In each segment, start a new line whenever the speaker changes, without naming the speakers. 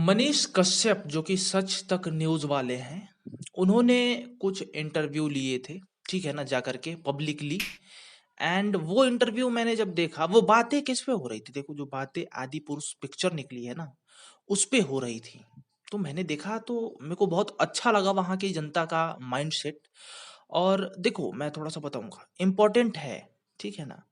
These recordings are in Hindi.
मनीष कश्यप जो कि सच तक न्यूज़ वाले हैं, उन्होंने कुछ इंटरव्यू लिए थे, ठीक है ना, जाकर के पब्लिकली। एंड वो इंटरव्यू मैंने जब देखा, वो बातें किस पे हो रही थी? देखो, जो बातें आदि पुरुष पिक्चर निकली है ना, उस पे हो रही थी। तो मैंने देखा तो मेरे को बहुत अच्छा लगा वहाँ की जनता का माइंडसेट। और देखो, मैं थोड़ा-सा बताऊँगा, इम्पोर्टेंट है, ठीक है ना?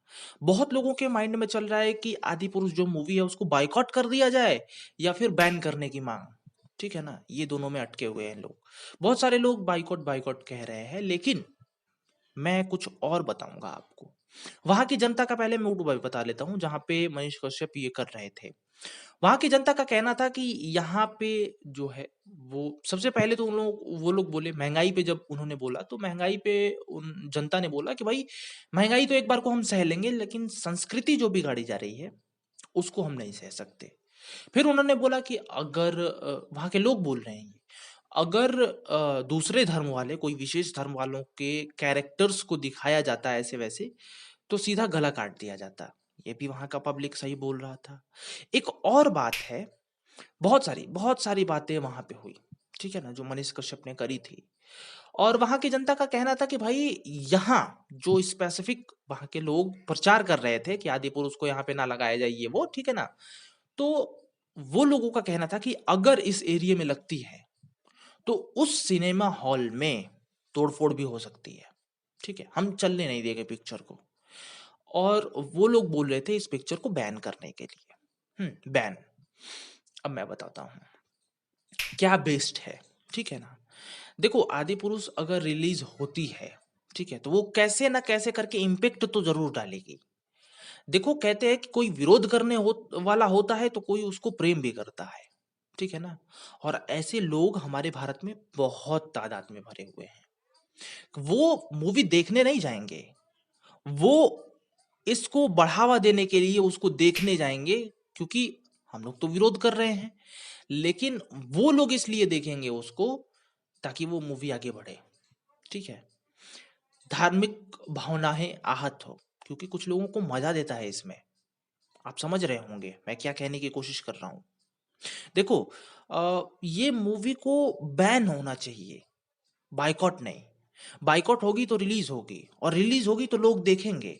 बहुत लोगों के माइंड में चल रहा है कि आदि पुरुष जो मूवी है उसको बॉयकॉट कर दिया जाए या फिर बैन करने की माँग, ठीक है ना? ये दोनों में अटके हुए हैं लोग। बहुत सारे लोग बॉयकॉट बॉयकॉट कह रहे हैं, लेकिन मैं कुछ और बताऊँगा आपको। वहाँ की जनता का पहले मूड बता लेता हूँ, जहाँ पे मनीष कश्यप ये कर रहे थे। वहाँ की जनता का कहना था कि यहाँ पे जो है, वो सबसे पहले तो उन लोग वो लोग बोले महँगाई पे, जब उन्होंने बोला तो महँगाई पे उन जनता ने बोला कि भाई, महँगाई तो एक बार को हम सह लेंगे, लेकिन संस्कृति जो बिगाड़ी जा रही है, उसको हम नहीं सह सकते। फिर उन्होंने बोला कि अगर वहाँ के लोग बोल रहे हैं ये, अगर दूसरे धर्म वाले, कोई विशेष धर्म वालों के कैरेक्टर्स को दिखाया जाता है ऐसे-वैसे, तो सीधा गला काट दिया जाता। ये भी वहाँ का पब्लिक सही बोल रहा था। एक और बात है, बहुत सारी बातें वहाँ पे हुई, ठीक है ना? जो मनीष कश्यप ने करी थी। और वहाँ की जनता का कहना था कि भाई, यहाँ जो स्पेसिफिक वहाँ के लोग प्रचार कर रहे थे कि आदि पुरुष को यहाँ पे ना लगाया जाए, ये वो, ठीक है ना? तो वो लोगों का कहना था कि अगर इस एरिया में लगती है, तो उस सिनेमा हॉल में तोड़-फोड़ भी हो सकती है, ठीक है? हम चलने नहीं देंगे पिक्चर को। और वो लोग बोल रहे थे इस पिक्चर को बैन करने के लिए। बैन। अब मैं बताता हूँ, क्या बेस्ड है, ठीक है ना? देखो, आदि पुरुष अगर रिलीज़ होती है, ठीक है? तो वो कैसे ना कैसे करके इम्पैक्ट तो ज़रूर डालेगी। देखो, कहते हैं कि कोई विरोध करने वाला होता है तो कोई उसको प्रेम भी करता है, ठीक है ना? और ऐसे लोग हमारे भारत में बहुत तादाद में भरे हुए हैं। वो मूवी देखने नहीं जाएँगे, वो इसको बढ़ावा देने के लिए उसको देखने जाएँगे, क्योंकि हम लोग तो विरोध कर रहे हैं, लेकिन वो लोग इसलिए देखेंगे उसको ताकि वो मूवी आगे बढ़े, ठीक है? धार्मिक भावनाएँ आहत हो, क्योंकि कुछ लोगों को मज़ा देता है इसमें। आप समझ रहे होंगे मैं क्या कहने की कोशिश कर रहा हूँ। देखो, ये मूवी को बैन होना चाहिए, बायकॉट नहीं। बायकॉट होगी तो रिलीज़ होगी, और रिलीज़ होगी तो लोग देखेंगे।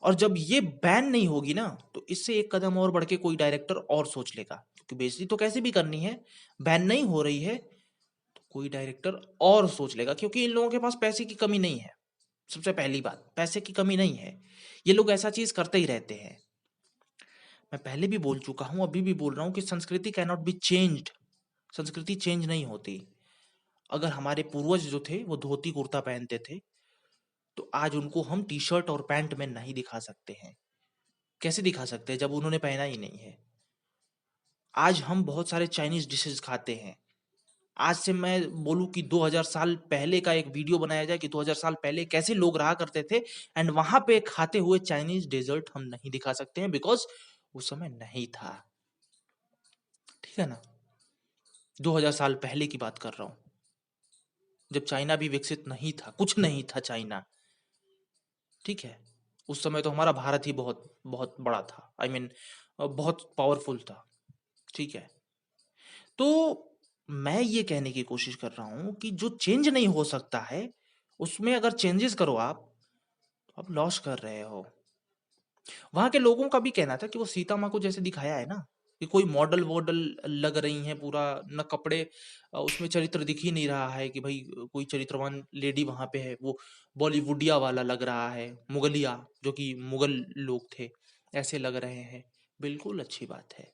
और जब ये बैन नहीं होगी ना, तो इससे एक कदम और बढ़ के कोई डायरेक्टर और सोच लेगा, क्योंकि बेइज्जती तो कैसे भी करनी है। बैन नहीं हो रही है, तो कोई डायरेक्टर और सोच लेगा, क्योंकि इन लोगों के पास पैसे की कमी नहीं है। सबसे पहली बात, पैसे की कमी नहीं है। ये लोग ऐसा चीज़ करते ही रहते हैं। मैं पहले भी बोल चुका हूँ, अभी भी बोल रहा हूँ कि संस्कृति कैन नॉट बी चेंज्ड। संस्कृति चेंज नहीं होती। अगर हमारे पूर्वज जो थे वो धोती कुर्ता पहनते थे, तो आज उनको हम टी-शर्ट और पैंट में नहीं दिखा सकते हैं। कैसे दिखा सकते हैं जब उन्होंने पहना ही नहीं है? आज हम बहुत सारे चाइनीज़ डिशेज़ खाते हैं। आज से मैं बोलूँ कि 2000 साल पहले का एक वीडियो बनाया जाए कि 2000 साल पहले कैसे लोग रहा करते थे, एंड वहाँ पे खाते हुए चाइनीज़ डेज़र्ट हम नहीं दिखा सकते हैं, बिकॉज़ उस समय नहीं था। ठीक है ना? 2000 साल पहले की बात कर रहा हूँ, जब चाइना भी विकसित नहीं था, कुछ नहीं था चाइना, ठीक है? उस समय तो हमारा भारत ही बहुत बहुत बड़ा था। आई मीन बहुत पावरफुल था, ठीक है? तो मैं ये कहने की कोशिश कर रहा हूँ कि जो चेंज नहीं हो सकता है, उसमें अगर चेंजेस करो आप लॉस कर रहे हो। वहाँ के लोगों का भी कहना था कि वो सीता माँ को जैसे दिखाया है ना, कि कोई मॉडल-वॉडल लग रही हैं पूरा, ना कपड़े, उसमें चरित्र दिख ही नहीं रहा है कि भई कोई चरित्रवान लेडी वहाँ पे है, वो बॉलीवुडिया वाला लग रहा है, मुगलिया, जो कि मुगल लोग थे, ऐसे लग रहे हैं। बिल्कुल अच्छी बात है।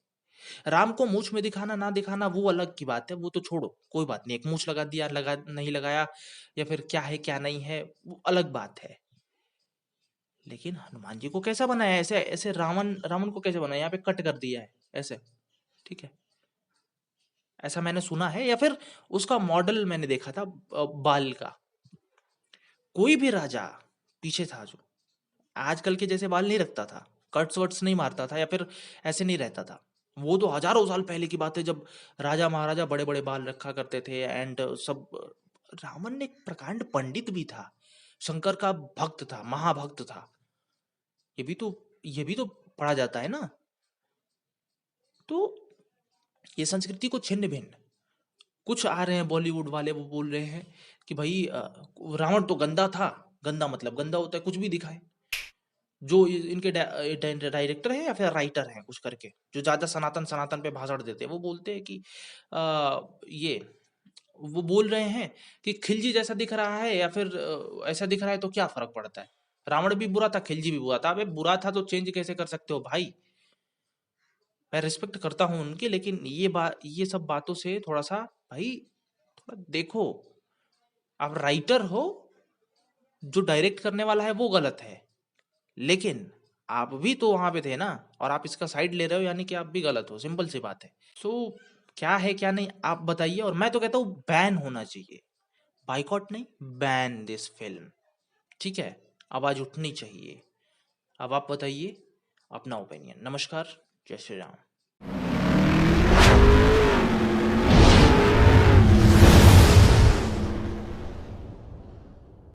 राम को मूंछ में दिखाना ना दिखाना वो अलग की बात है, वो तो छोड़ो, कोई बात नहीं। एक मूंछ लगा दिया, लगा नहीं लगाया, या फिर क्या है क्या नहीं है, वो अलग बात है। लेकिन हनुमान जी को कैसा बनाया है? ऐसे ऐसे रावण रावण को कैसे बनाया? यहाँ पे कट कर दिया है ऐसे, ठीक है? ऐसा मैंने सुना है, या फिर उसका मॉडल मैंने देखा था बाल का। कोई भी राजा पीछे था जो, आजकल के जैसे बाल नहीं रखता था, कट्स वट्स नहीं मारता था, या फिर ऐसे नहीं रहता था। वो तो हजारों साल पहले की बात है, जब राजा महाराजा बड़े बड़े बाल रखा करते थे, एंड सब। रावण एक प्रकांड पंडित भी था, शंकर का भक्त था, महाभक्त था। ये भी तो ये भी तो पढ़ा जाता है ना। तो ये संस्कृति को छिन्न भिन्न। कुछ आ रहे हैं बॉलीवुड वाले, वो बोल रहे हैं कि भाई रावण तो गंदा था। गंदा मतलब गंदा होता है कुछ भी दिखाए। जो इनके डायरेक्टर हैं या फिर राइटर हैं कुछ करके, जो ज्यादा सनातन सनातन पे भाषण देते हैं, वो बोलते हैं कि ये वो बोल रहे हैं कि खिलजी जैसा दिख रहा है या फिर ऐसा दिख रहा है तो क्या फर्क पड़ता है। रावण भी बुरा था, खिलजी भी बुरा था। अबे बुरा था तो चेंज कैसे कर सकते हो भाई। मैं रिस्पेक्ट करता हूँ उनकी, लेकिन ये सब बातों से थोड़ा सा भाई, थोड़ा देखो। आप राइटर हो, जो डायरेक्ट करने वाला है वो गलत है, लेकिन आप भी तो वहां पे थे ना, और आप इसका साइड ले रहे हो, यानी कि आप भी गलत हो। सिंपल सी बात है। सो क्या है क्या नहीं आप बताइए, और मैं तो कहता हूँ बैन होना चाहिए। बाइकॉट नहीं, बैन दिस फिल्म। ठीक है, आवाज उठनी चाहिए। अब आप बताइए अपना ओपिनियन। नमस्कार, जय श्री राम।